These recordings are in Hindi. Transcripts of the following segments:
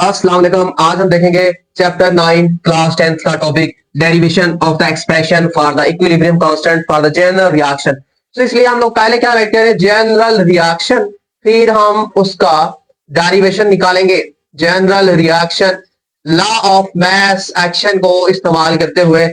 अस्सलाम वालेकुम। आज हम देखेंगे चैप्टर 9 क्लास 10th का topic derivation of the expression for the equilibrium constant for the general reaction. तो इसलिए हम लोग पहले क्या राइट करें, जनरल रिएक्शन, फिर हम उसका डेरिवेशन निकालेंगे। General reaction law of mass action को इस्तेमाल करते हुए,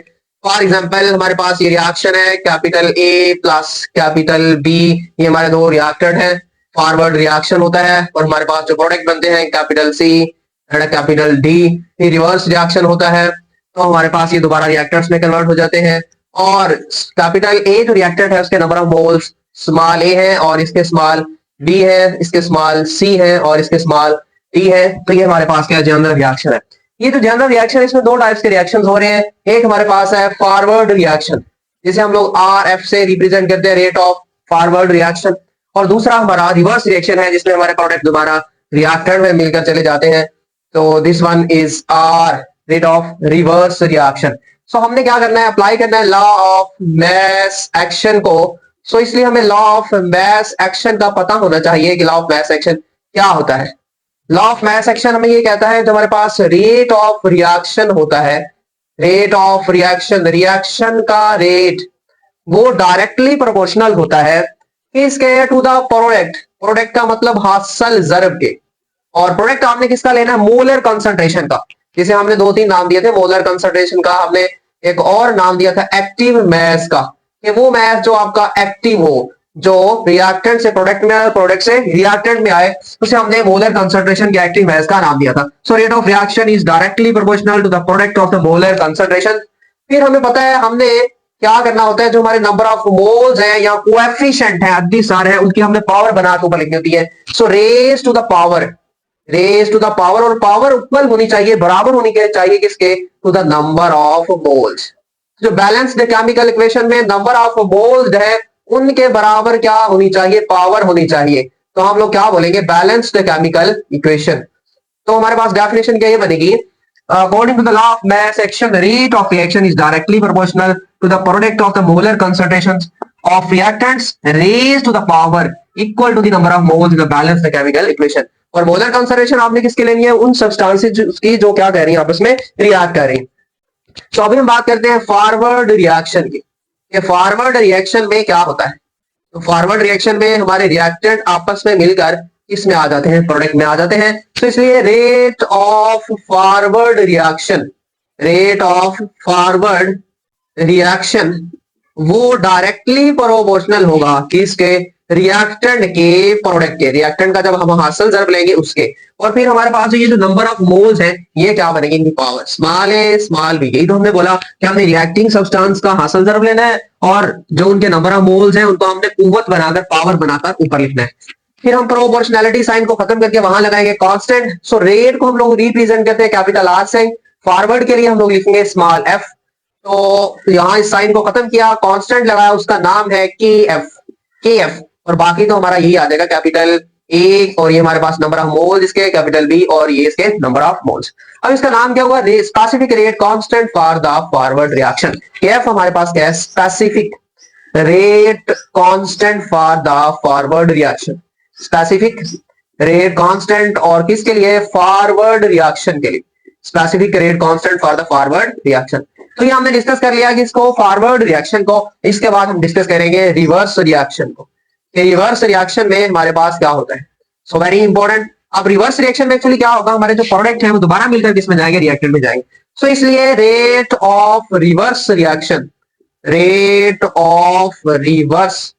फॉर एग्जांपल हमारे पास ये रिएक्शन है capital A plus capital B, ये हमारे दो रिएक्टेंट हैं। फॉरवर्ड रिएक्शन होता है और हमारे पास जो प्रोडक्ट बनते हैं capital C and capital D, ये रिवर्स रिएक्शन होता है। तो हमारे पास ये दोबारा रिएक्टेंट्स में कन्वर्ट हो जाते हैं। और कैपिटल ए जो रिएक्टेंट है उसके नंबर ऑफ मोल्स स्मॉल ए है और इसके स्मॉल बी है, इसके स्मॉल सी है और इसके स्मॉल डी है। तो ये हमारे पास क्या जनरल रिएक्शन है। ये जो जनरल रिएक्शन है इसमें दो टाइप्स के रिएक्शंस हो रहे हैं। एक हमारे पास है फॉरवर्ड रिएक्शन, जिसे हम लोग आर एफ से रिप्रेजेंट करते हैं, रेट ऑफ फॉरवर्ड रिएक्शन। और दूसरा हमारा रिवर्स रिएक्शन है, जिसमें हमारे प्रोडक्ट दोबारा रिएक्टेंट में मिलकर चले जाते हैं। तो this one is R, rate of reverse reaction. So हमने क्या करना है, अप्लाई करना है लॉ ऑफ मास एक्शन को। सो इसलिए हमें लॉ ऑफ मास एक्शन का पता होना चाहिए कि लॉ ऑफ मास एक्शन क्या होता है। लॉ ऑफ मास एक्शन हमें ये कहता है, जो हमारे पास रेट ऑफ रिएक्शन होता है, रेट ऑफ रिएक्शन, रिएक्शन का रेट वो डायरेक्टली प्रोपोर्शनल होता है किसके, टू द प्रोडक्ट। प्रोडक्ट का मतलब हासिल ज़र्ब के, और प्रोडक्ट आपने किसका लेना है, मोलर कंसंट्रेशन का। जिसे हमने दो तीन नाम दिए थे, मोलर कंसंट्रेशन का, हमने एक और नाम दिया था एक्टिव मास का, कि वो मास जो आपका एक्टिव हो, जो रिएक्टेंट से प्रोडक्ट में आए, प्रोडक्ट से रिएक्टेंट में आए, उसे हमने मोलर कंसंट्रेशन के एक्टिव मास का नाम दिया था। So rate of reaction is directly proportional to the product of the molar concentration. फिर हमें पता है हमने क्या करना होता है, जो हमारे नंबर ऑफ मोल्स हैं या कोएफिशिएंट हैं, अद्दिसार है, उनकी हमने पावर बना के ऊपर लिखनी होती है। So raise to the power, raise to the power, और पावर इक्वल होनी चाहिए, बराबर होनी चाहिए किसके, to the number of moles. जो बैलेंस्ड केमिकल इक्वेशन में नंबर ऑफ मोल्स है उनके बराबर क्या होनी चाहिए, पावर होनी चाहिए। तो हम लोग क्या बोलेंगे, बैलेंस्ड केमिकल इक्वेशन। तो हमारे पास डेफिनेशन क्या ये बनेगी, according to the law of mass action, the rate of reaction is directly proportional to the product of the molar concentrations of reactants raised to the power equal to the number of moles in the balanced chemical equation। और मोलर कंसंट्रेशन आपने किसके लेनी है, उन सब्सटेंसेस की जो क्या कर रही है, आपस में रिएक्ट कर रही है। तो अभी हम बात करते हैं फॉरवर्ड रिएक्शन की। ये फॉरवर्ड रिएक्शन में क्या होता है, तो फॉरवर्ड रिएक्शन में हमारे रिएक्टेंट आपस में मिलकर इसमें आ जाते हैं, प्रोडक्ट में आ जाते हैं। तो इसलिए rate of forward reaction, rate of forward reaction वो डायरेक्टली प्रोपोर्शनल होगा किसके, रिएक्टेंट के प्रोडक्ट के, रिएक्टेंट का जब हम हासिल ज़र्ब लेंगे उसके। और फिर हमारे पास ये जो नंबर ऑफ मोल्स है ये क्या बनेगी, इनकी पावर, स्मॉल ए स्मॉल बी। यही तो हमने बोला कि हमने रिएक्टिंग सब्सटेंस का हासिल ज़र्ब लेना है और जो उनके नंबर ऑफ मोल्स हैं उनको हमने कुव्वत बनाकर, पावर बनाकर ऊपर लिखना है। फिर हम प्रोपोर्शनैलिटी साइन को खत्म करके वहां लगाएंगे कांस्टेंट। सो रेट को हम लोग रिप्रेजेंट करते हैं कैपिटल आर से, फॉरवर्ड के लिए हम लोग लिखेंगे स्मॉल एफ। तो यहाँ इस साइन को खत्म किया, कांस्टेंट लगाया, उसका नाम है के एफ, के एफ। और बाकी तो हमारा यही आ जाएगा कैपिटल ए, और ये हमारे पास नंबर ऑफ मोल्स इसके कैपिटल बी, और ये इसके नंबर ऑफ मोल्स। अब इसका नाम क्या हुआ, specific rate constant for the forward reaction. F हमारे पास क्या है, specific rate constant for the forward reaction, specific rate constant, और किसके लिए, फॉरवर्ड रिएक्शन के लिए, specific rate constant for the forward reaction. तो ये हमने डिस्कस कर लिया कि इसको फॉरवर्ड रिएक्शन को। इसके बाद हम डिस्कस करेंगे रिवर्स रिएक्शन को। रिवर्स रिएक्शन में हमारे पास क्या होता है, सो वेरी इंपॉर्टेंट। अब रिवर्स रिएक्शन में एक्चुअली क्या होगा, हमारे जो प्रोडक्ट है वो दोबारा मिलकर किसमें जाएंगे, रिएक्टेंट में जाएंगे। सो इसलिए rate of reverse reaction, rate of reverse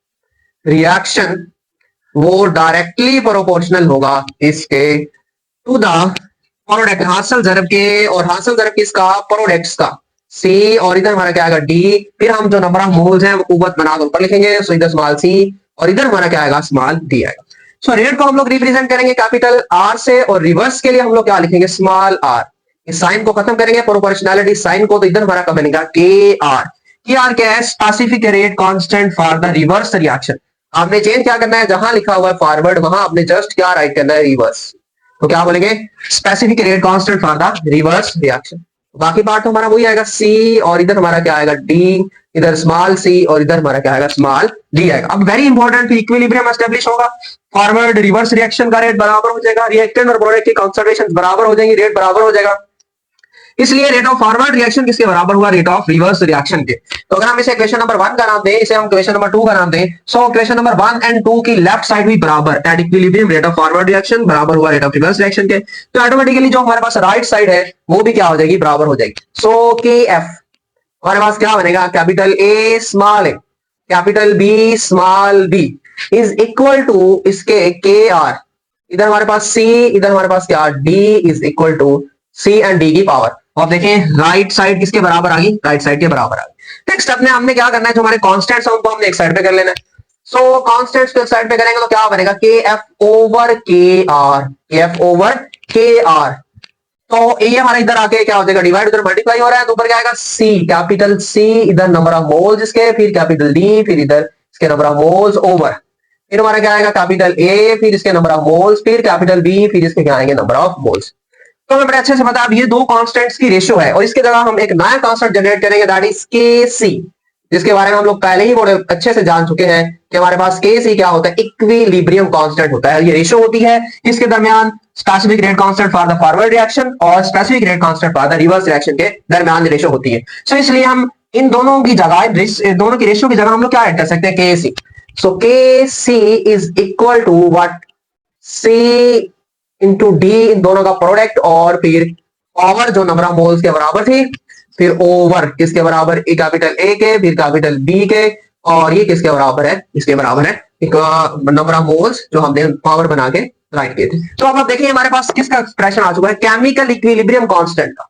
reaction वो डायरेक्टली प्रोपोर्शनल होगा इसके, टू द प्रोडक्ट, हासिल ज़र्ब के, और हासिल ज़र्ब किसका, प्रोडक्ट्स का, सी, और इधर हमारा क्या आएगा, डी। फिर हम जो नंबर ऑफ मोल्स हैं वो कुव्वत बनाकर ऊपर लिखेंगे। सो इधर स्मॉल सी और इधर हमारा क्या आएगा, स्मॉल डी आएगा। सो रेट को हम लोग रिप्रेजेंट करेंगे कैपिटल आर से, और रिवर्स के लिए हम लोग क्या लिखेंगे, स्मॉल आर। इस साइन को खत्म करेंगे, प्रोपोर्शनैलिटी साइन को, तो इधर हमारा क्या बनेगा, के आर। के आर क्या है, specific rate constant for the reverse reaction. आपने चेंज क्या करना है, जहां लिखा हुआ है फॉरवर्ड वहां आपने जस्ट क्या राइट करना है, रिवर्स। तो क्या बोलेंगे, specific rate constant for the reverse reaction. बाकी पार्ट तो हमारा वही आएगा सी, और इधर हमारा क्या आएगा डी, इधर स्मॉल सी, और इधर हमारा क्या आएगा स्मॉल डी आएगा। अब वेरी इंपॉर्टेंट, इक्विलिब्रियम एस्टेब्लिश होगा, फॉरवर्ड रिवर्स रिएक्शन का रेट बराबर हो जाएगा, रिएक्टेंट और प्रोडक्ट की कॉन्सेंट्रेशन बराबर हो जाएंगी, रेट बराबर हो जाएगा। इसलिए रेट ऑफ फॉरवर्ड रिएक्शन किसके बराबर हुआ, रेट ऑफ रिवर्स रिएक्शन के। तो अगर हम इसे क्वेश्चन नंबर 1 का नाम दें, इसे हम क्वेश्चन नंबर 2 का नाम दें, सो क्वेश्चन नंबर 1 एंड 2 की लेफ्ट साइड भी बराबर, at equilibrium rate of forward reaction बराबर हुआ रेट ऑफ रिवर्स रिएक्शन के, तो ऑटोमेटिकली जो हमारे पास राइट साइड है वो भी क्या हो जाएगी, बराबर हो जाएगी। सो के एफ हमारे पास क्या बनेगा, capital A small A, capital B small B is equal to इसके के आर, इधर हमारे पास सी, इधर हमारे पास क्या D is equal to C and D की पावर। और देखें राइट साइड किसके बराबर आ गई, राइट साइड के बराबर आ गई। नेक्स्ट अपने हमने क्या करना है, जो हमारे कांस्टेंट्स हैं उनको हमने एक साइड पे कर लेना है। सो कांस्टेंट्स को एक साइड पे करेंगे तो क्या बनेगा, के एफ ओवर के आर, के एफ ओवर के आर। तो ये हमारा इधर आके क्या हो जाएगा, डिवाइड, उधर मल्टीप्लाई हो रहा है, तो ऊपर क्या आएगा सी, कैपिटल सी, इधर नंबर ऑफ मोल्स इसके, फिर कैपिटल डी, फिर इधर इसके नंबर ऑफ मोल्स ओवर, फिर हमारा क्या आएगा कैपिटल ए, फिर इसके नंबर ऑफ मोल्स, फिर कैपिटल बी, फिर इसके क्या आएंगे नंबर ऑफ मोल्स। तो हमें बड़े अच्छे से पता है अब ये दो कांस्टेंट्स की रेशियो है, और इसके जगह हम एक नया कांस्टेंट जनरेट करेंगे, दैट इज के सी, जिसके बारे में हम लोग पहले ही बड़े अच्छे से जान चुके हैं कि हमारे पास के सी क्या होता है, इक्विलिब्रियम कांस्टेंट होता है। ये रेशियो होती है इसके दरमियान specific rate constant for the forward reaction और specific rate constant for the reverse reaction के दरमियान रेशियो होती है। सो इसलिए हम इन दोनों की जगह, दोनों की रेशियो की जगह हम लोग क्या ऐड कर सकते हैं, के C. So K C is equal to what, C into D, इन दोनों का प्रोडक्ट, और फिर पावर जो नंबर ऑफ मोल्स के बराबर थी, फिर ओवर किसके बराबर, ए कैपिटल ए के, फिर कैपिटल बी के, और ये किसके बराबर है, इसके बराबर है एक नंबर ऑफ मोल्स जो हमने पावर बना के राइट किए थे। तो अब आप देखिए हमारे पास किसका एक्सप्रेशन आ चुका है, केमिकल इक्विलिब्रियम कांस्टेंट का,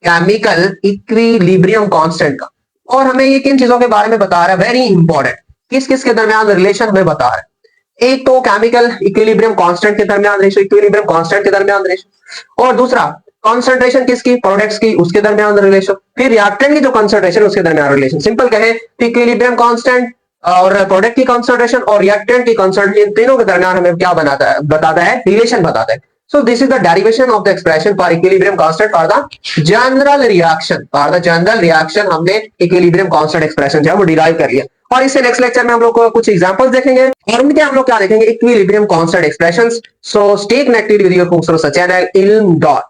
केमिकल इक्विलिब्रियम कांस्टेंट का। और हमें ये किन चीजों के बारे में बता रहा है, वेरी इंपॉर्टेंट, किस किस के दरमियान रिलेशन हमें बता रहा है। एक तो केमिकल इक्विलिब्रियम कांस्टेंट के दरमियान रेशियो, इक्विलिब्रियम कांस्टेंट के दरमियान रेशियो, और दूसरा कंसंट्रेशन किसकी, प्रोडक्ट्स की, उसके दरमियान रिलेशन, फिर रिएक्टेंट की जो कंसंट्रेशन उसके दरमियान रिलेशन। सिंपल कहें तो इक्विलिब्रियम कांस्टेंट और प्रोडक्ट की कंसंट्रेशन और रिएक्टेंट की कंसंट्रेशन, तीनों के दरमियान हमें क्या बनाता है, बताता है, रिलेशन बताता है। So this is the derivation of the expression for equilibrium constant for the general reaction. For the general reaction हमने equilibrium constant expression जो है वो derive कर लिया। और इससे नेक्स्ट लेक्चर में हम लोग कुछ एग्जांपल्स देखेंगे, और उनके हम लोग क्या देखेंगे, equilibrium constant expressions. So stay connected with your खूबसूरत चैनल इल्म डॉट।